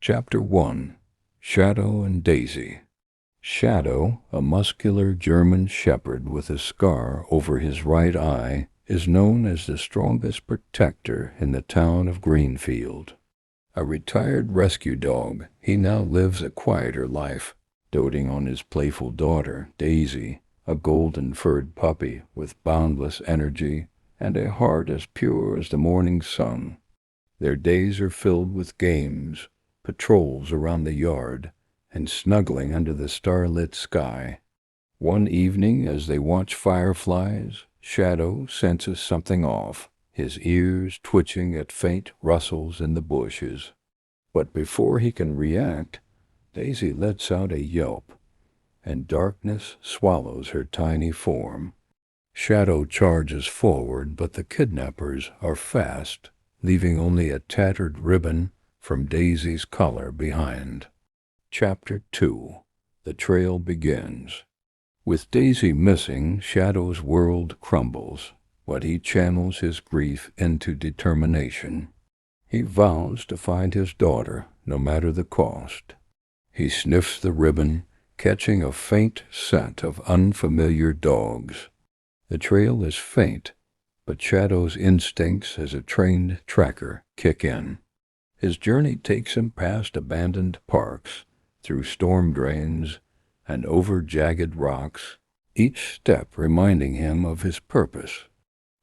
Chapter 1. Shadow and Daisy. Shadow, a muscular German shepherd with a scar over his right eye, is known as the strongest protector in the town of Greenfield. A retired rescue dog, he now lives a quieter life, doting on his playful daughter, Daisy, a golden-furred puppy with boundless energy and a heart as pure as the morning sun. Their days are filled with games, patrols around the yard, and snuggling under the starlit sky. One evening, as they watch fireflies, Shadow senses something off, his ears twitching at faint rustles in the bushes. But before he can react, Daisy lets out a yelp, and darkness swallows her tiny form. Shadow charges forward, but the kidnappers are fast, leaving only a tattered ribbon from Daisy's collar behind. Chapter 2. The Trail Begins. With Daisy missing, Shadow's world crumbles, but he channels his grief into determination. He vows to find his daughter, no matter the cost. He sniffs the ribbon, catching a faint scent of unfamiliar dogs. The trail is faint, but Shadow's instincts as a trained tracker kick in. His journey takes him past abandoned parks, through storm drains, and over jagged rocks, each step reminding him of his purpose.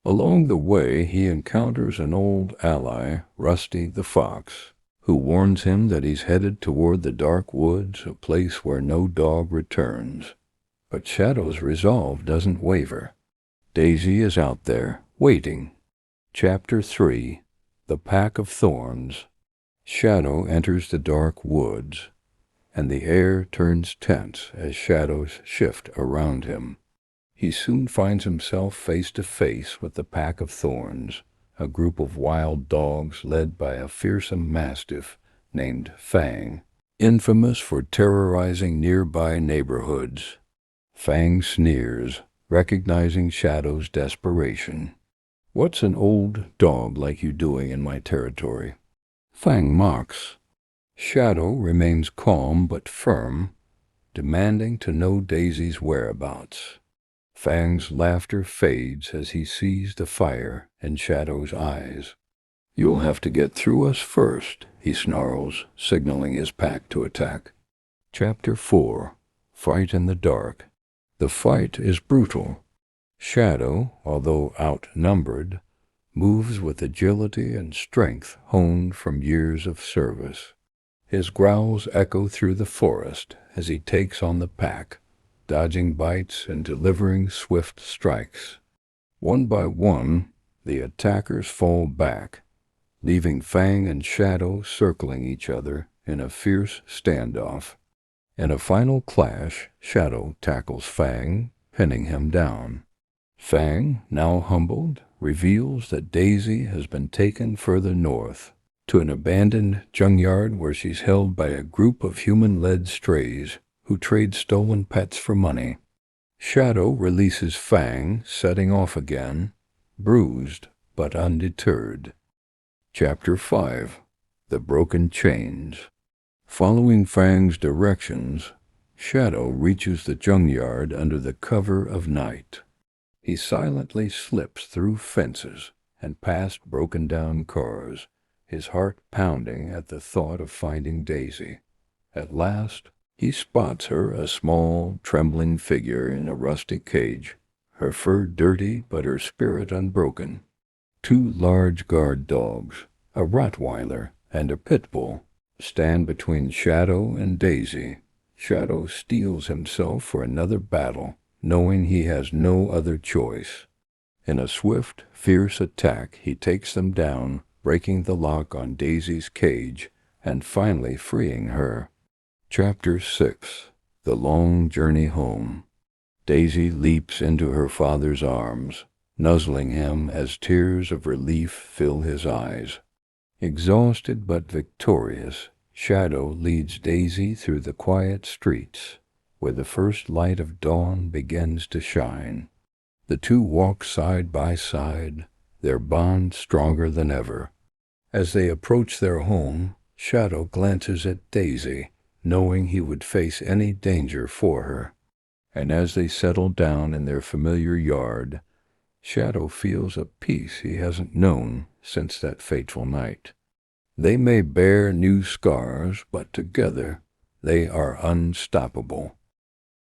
Along the way, he encounters an old ally, Rusty the Fox, who warns him that he's headed toward the dark woods, a place where no dog returns. But Shadow's resolve doesn't waver. Daisy is out there, waiting. Chapter 3. The Pack of Thorns. Shadow enters the dark woods, and the air turns tense as shadows shift around him. He soon finds himself face to face with the Pack of Thorns, a group of wild dogs led by a fearsome mastiff named Fang, infamous for terrorizing nearby neighborhoods. Fang sneers, recognizing Shadow's desperation. "What's an old dog like you doing in my territory?" Fang mocks. Shadow remains calm but firm, demanding to know Daisy's whereabouts. Fang's laughter fades as he sees the fire in Shadow's eyes. "You'll have to get through us first," he snarls, signaling his pack to attack. Chapter 4. Fight in the Dark. The fight is brutal. Shadow, although outnumbered, moves with agility and strength honed from years of service. His growls echo through the forest as he takes on the pack, dodging bites and delivering swift strikes. One by one, the attackers fall back, leaving Fang and Shadow circling each other in a fierce standoff. In a final clash, Shadow tackles Fang, pinning him down. Fang, now humbled, reveals that Daisy has been taken further north, to an abandoned junkyard where she's held by a group of human-led strays who trade stolen pets for money. Shadow releases Fang, setting off again, bruised but undeterred. Chapter 5. The Broken Chains. Following Fang's directions, Shadow reaches the junkyard under the cover of night. He silently slips through fences and past broken-down cars, his heart pounding at the thought of finding Daisy. At last, he spots her, a small, trembling figure in a rusty cage, her fur dirty but her spirit unbroken. Two large guard dogs, a Rottweiler and a pit bull, stand between Shadow and Daisy. Shadow steels himself for another battle, knowing he has no other choice. In a swift, fierce attack, he takes them down, breaking the lock on Daisy's cage and finally freeing her. Chapter 6. The Long Journey Home. Daisy leaps into her father's arms, nuzzling him as tears of relief fill his eyes. Exhausted but victorious, Shadow leads Daisy through the quiet streets, where the first light of dawn begins to shine. The two walk side by side, their bond stronger than ever. As they approach their home, Shadow glances at Daisy, knowing he would face any danger for her. And as they settle down in their familiar yard, Shadow feels a peace he hasn't known since that fateful night. They may bear new scars, but together they are unstoppable.